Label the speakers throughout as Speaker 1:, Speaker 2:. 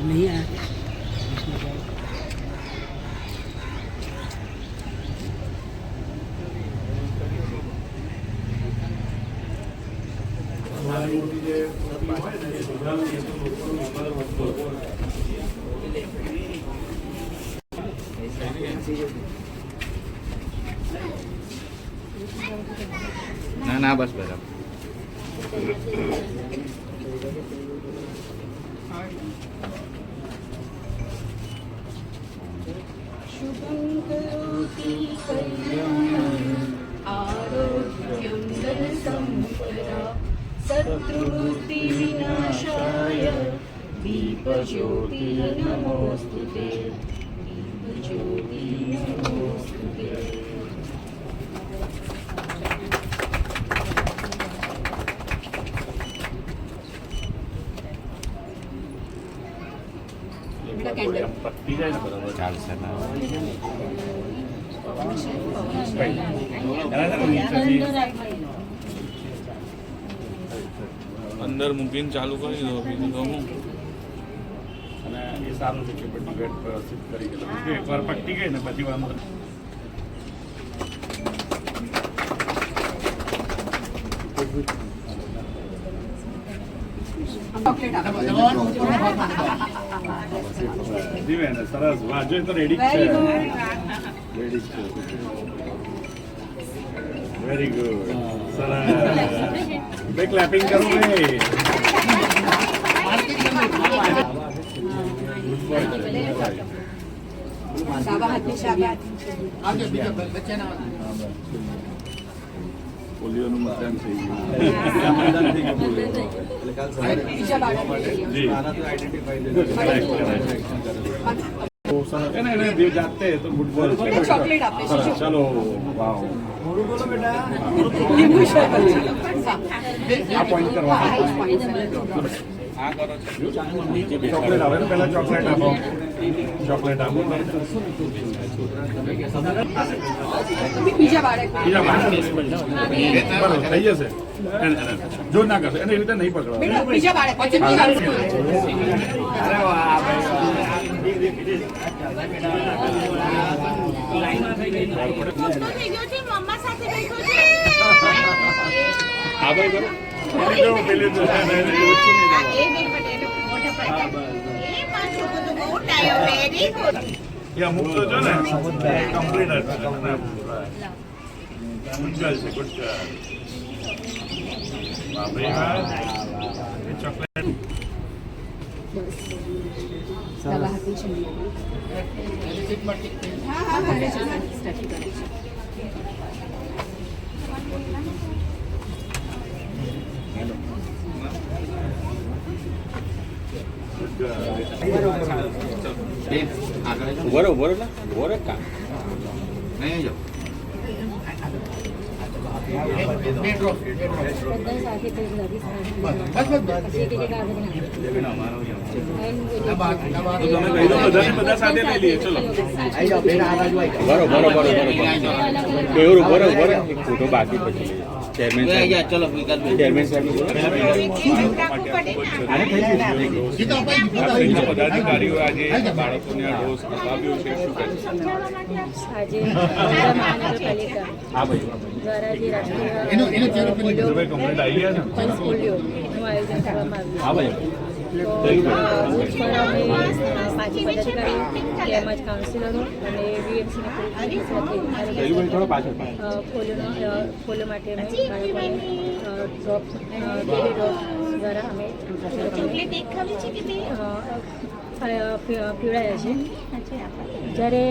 Speaker 1: नहीं है
Speaker 2: ना ना बस बराबर
Speaker 3: शुभं करोति कल्याणम् आरोग्यं धनसम्पदा शत्रुबुद्धिविनाशाय दीपज्योति नमोऽस्तुते दीपज्योति नमोऽस्तुते
Speaker 2: पत्ती जाए ना बराबर चालશે ना
Speaker 4: અંદર મૂકીને ચાલુ કરી દો બીજું તો હું
Speaker 2: અને એ સારું છે કે બધી વેટ વ્યવસ્થિત કરી ગયેલા એકવાર પટ્ટી ગઈ ને પછી વાંધો જીવે ને સરસ વાહ જો તો રેડી છે રેડી છે વેરી ગુડ સરસ બે ક્લેપિંગ કરો ભાઈ પોલિયોનું મતદાન થઈ ગયું જાતે તો ફૂટબોલ ચલો વાવ આ પોઈન્ટ કરવા ચોકલેટ આવે ને પહેલા ચોકલેટ આપો ચોકલેટ આપો બરોબર થઈ જશે જો ના કરશે એને એ રીતે નહીં અમુક તો જો ને કમ્પ્લીટ છે ગુડ ચોકલેટ
Speaker 4: બરોબર ને બરોબર કામ
Speaker 2: નહીં જો બધા સાથે લઈ લઈએ ચલો
Speaker 4: બરોબર એક ફોટો બાકી પછી ચેરમેન સાહેબ ચલો ચેરમેન સાહેબ પદાધિકારીઓ આજે બાળકોને આ ડોઝ અપાવ્યો છે શું કહે
Speaker 5: આજે મહાનગરપાલિકા દ્વારા જે રાષ્ટ્રીય
Speaker 4: કમ્પ્લેન્ટ આવી ગયા છે
Speaker 5: પલ્સ પોલિયોનું આયોજન કરવામાં આવ્યું બૂથ પર અમે 5 પદાધિકારીઓ તેમજ કાઉન્સિલરો અને વીએમસીની પોલિયો માટે અમે બાળકોને ડ્રોપ ડેલી ડ્રોપ દ્વારા અમે પીવડાયા છે. જ્યારે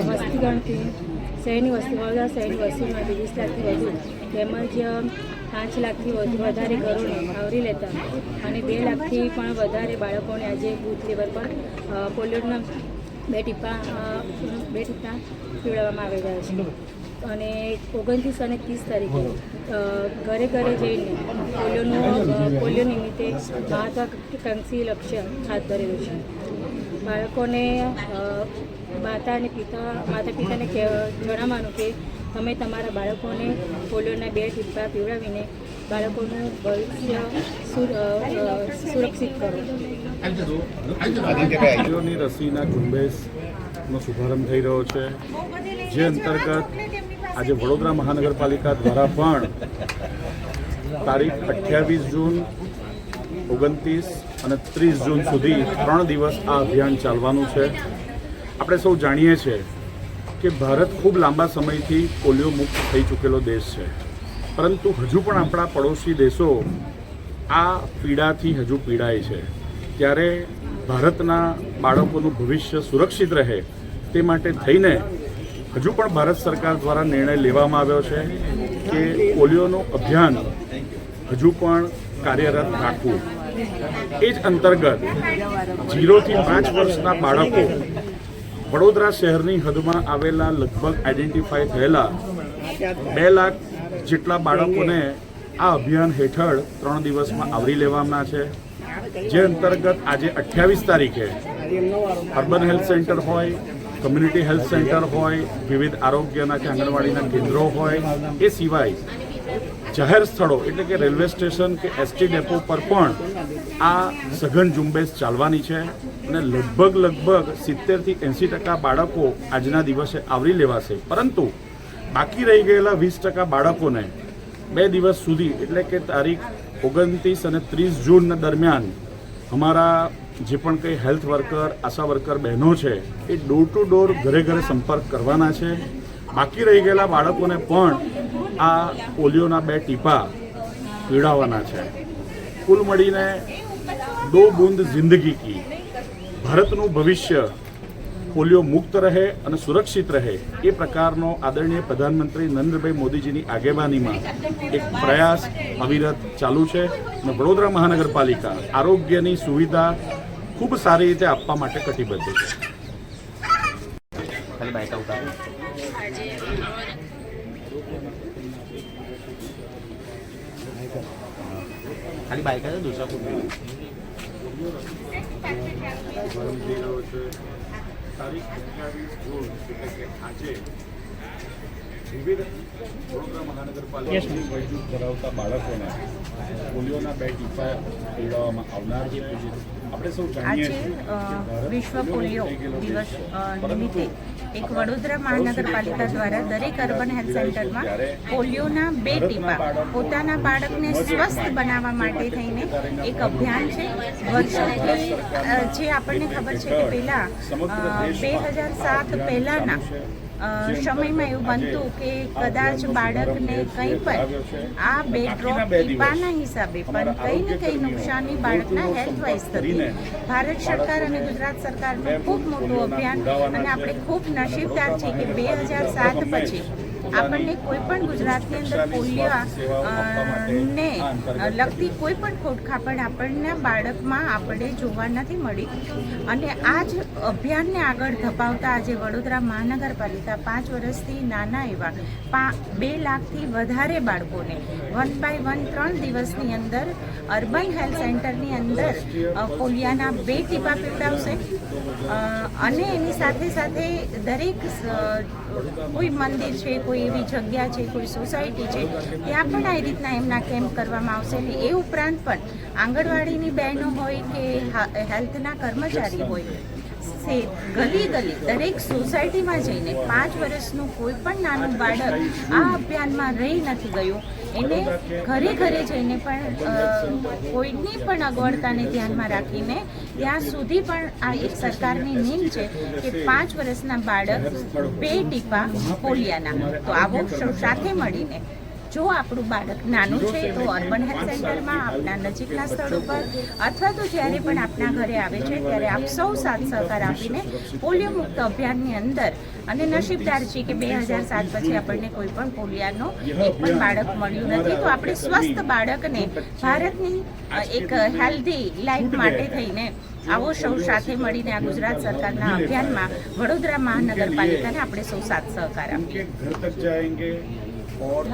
Speaker 5: વસ્તી ગણતરી શહેરની વસ્તી વડોદરા શહેરની વસ્તીમાં 20 લાખથી વધુ તેમજ 5 લાખથી વધારે ઘરોને આવરી લેતા અને 2 લાખથી પણ વધારે બાળકોને આજે બૂથ લેવલ પર પોલિયોના બે ટીપા પીવડાવવામાં આવી રહ્યા છે. અને 29 અને 30 તારીખે ઘરે ઘરે જઈને પોલિયો નિમિત્તે મહત્વાકાંક્ષી લક્ષ્ય હાથ ધરેલું છે. બાળકોને માતા પિતાને જણાવવાનું કે તમે તમારા બાળકોને પોલિયોના 2 ટીપા પીવડાવીને બાળકોનું ભવિષ્ય સુરક્ષિત કરો.
Speaker 2: પોલિયોની રસીના ઝુંબેશનો શુભારંભ થઈ રહ્યો છે, જે અંતર્ગત આજે વડોદરા મહાનગરપાલિકા દ્વારા પણ તારીખ 28 જૂન, 29 અને 30 જૂન સુધી 3 દિવસ આ અભિયાન ચાલવાનું છે. આપણે સૌ જાણીએ છીએ કે ભારત ખૂબ લાંબા સમયથી પોલિયો મુક્ત થઈ ચૂકેલો દેશ છે, પરંતુ હજુ પણ આપણા પડોશી દેશો આ પીડાથી હજુ પીડાય છે. ત્યારે ભારતના બાળકોનું ભવિષ્ય સુરક્ષિત રહે તે માટે થઈને હજુ પણ ભારત સરકાર દ્વારા નિર્ણય લેવામાં આવ્યો છે કે પોલિયોનું અભિયાન હજુ પણ કાર્યરત રાખવું. એ જ અંતર્ગત 0 થી 5 વર્ષના બાળકો વડોદરા શહેરની હદમાં આવેલા લગભગ આઈડેન્ટિફાઈ થયેલા 2 લાખ જેટલા બાળકોને આ અભિયાન હેઠળ 3 દિવસમાં આવરી લેવાના છે. જે અંતર્ગત આજે 28 તારીખે અર્બન હેલ્થ સેન્ટર હોય, કમ્યુનિટી હેલ્થ સેન્ટર હોય, વિવિધ આરોગ્યના કે આંગણવાડીના કેન્દ્રો હોય, એ સિવાય જાહેર સ્થળો એટલે કે રેલવે સ્ટેશન કે એસટી ડેપો પર પણ આ સઘન ઝુંબેશ ચાલવાની છે અને લગભગ 70 થી 80% બાળકો આજના દિવસે આવરી લેવાશે. પરંતુ બાકી રહી ગયેલા 20% બાળકોને 2 દિવસ સુધી એટલે કે તારીખ 29 અને 30 જૂન દરમિયાન અમારા જે પણ કંઈ હેલ્થ વર્કર, આશા વર્કર બહેનો છે એ ડોર ટુ ડોર ઘરે ઘરે સંપર્ક કરવાના છે. બાકી રહી ગયેલા બાળકોને પણ આ પોલિયોના 2 ટીપા પીવડાવવાના છે. કુલ મળીને 2 બૂંદ જિંદગી કી, ભારતનું ભવિષ્ય પોલિયો મુક્ત રહે અને સુરક્ષિત રહે એ પ્રકારનો આદરણીય પ્રધાનમંત્રી નરેન્દ્રભાઈ મોદીજીની આગેવાનીમાં એક પ્રયાસ અવિરત ચાલુ છે અને વડોદરા મહાનગરપાલિકા આરોગ્યની સુવિધા ખૂબ સારી રીતે આપવા માટે કટિબદ્ધ છે.
Speaker 1: ખાલી બાઈક છે, દૂસરા કોઈ
Speaker 2: તારીખ 28 જૂન એટલે કે આજે વિવિધ વડોદરા મહાનગરપાલિકાની વયજૂથ ધરાવતા બાળકોને પોલિયોના 2 ટીપા પીવડાવવામાં આવનાર છે. આપણે સૌ જાણીએ છીએ
Speaker 6: વિશ્વ પોલિયો દિવસ નિમિત્તે એક વડોદરા મહાનગરપાલિકા દ્વારા દરેક અર્બન હેલ્થ સેન્ટરમાં પોલિયોના 2 ટીપા પોતાના બાળકને સ્વસ્થ બનાવવા માટે થઈને એક અભિયાન છે. વર્ષોથી જે આપણને ખબર છે કે પહેલાં 2007 પહેલાંના સમયમાં એવું બનતું કે કદાચ બાળકને કંઈ પણ આ 2 ડ્રોપ ટીપાના હિસાબે પણ કંઈ ને કંઈ નુકસાની બાળકના હેલ્થ વાઇઝ થતી. ભારત સરકાર અને ગુજરાત સરકારનું ખૂબ મોટું અભિયાન અને આપણે ખૂબ નસીબદાર છીએ કે 2007 પછી આપણને કોઈ પણ ગુજરાતની અંદર પોલિયોને લગતી કોઈ પણ ખોટખાપણ આપણના બાળકમાં આપણે જોવા નથી મળી. અને આ જ અભિયાનને આગળ ધપાવતા આજે વડોદરા મહાનગરપાલિકા 5 વર્ષથી નાના એવા 2 લાખથી વધારે બાળકોને 1 by 1 3 દિવસની અંદર અર્બન હેલ્થ સેન્ટરની અંદર પોલિયાના 2 ટીપા પીવડાવશે. અને એની સાથે સાથે દરેક કોઈ મંદિર છે, કોઈ એવી જગ્યા છે, કોઈ સોસાયટી છે, ત્યાં પણ આ રીતના એમના કેમ્પ કરવામાં આવશે. અને એ ઉપરાંત પણ આંગણવાડીની બહેનો હોય કે હેલ્થના કર્મચારી હોય, ગલી દરેક સોસાયટીમાં જઈને 5 વર્ષનું કોઈ પણ નાનું બાળક આ અભિયાનમાં રહી નથી ગયું, એને ઘરે ઘરે જઈને પણ કોઈની પણ અગવડતાને ધ્યાનમાં રાખીને ત્યાં સુધી પણ આ એક સરકારની નીમ છે કે 5 વર્ષના બાળક 2 ટીપા પોલિયાના. તો આવો સાથે મળીને જો આપણું બાળક નાનું છે તો અર્બન હેલ્થ સેન્ટરમાં આપના નજીકના સ્થળ ઉપર અથવા તો જ્યારે પણ આપના ઘરે આવે છે ત્યારે આપ સૌ સાથ સહકાર આપીને પોલિયો મુક્ત અભિયાનની અંદર અને નસીબદાર છે કે 2007 પછી આપણને કોઈ પણ પોલિયાનો એક પણ બાળક મળ્યું નથી, તો આપણે સ્વસ્થ બાળકને ભારતની એક હેલ્ધી લાઈફ માટે થઈને આવો સૌ સાથે મળીને આ ગુજરાત સરકારના અભિયાનમાં વડોદરા મહાનગરપાલિકાને આપણે સૌ સાથ સહકાર આપીએ.
Speaker 2: ઘર તક જાયેંગે और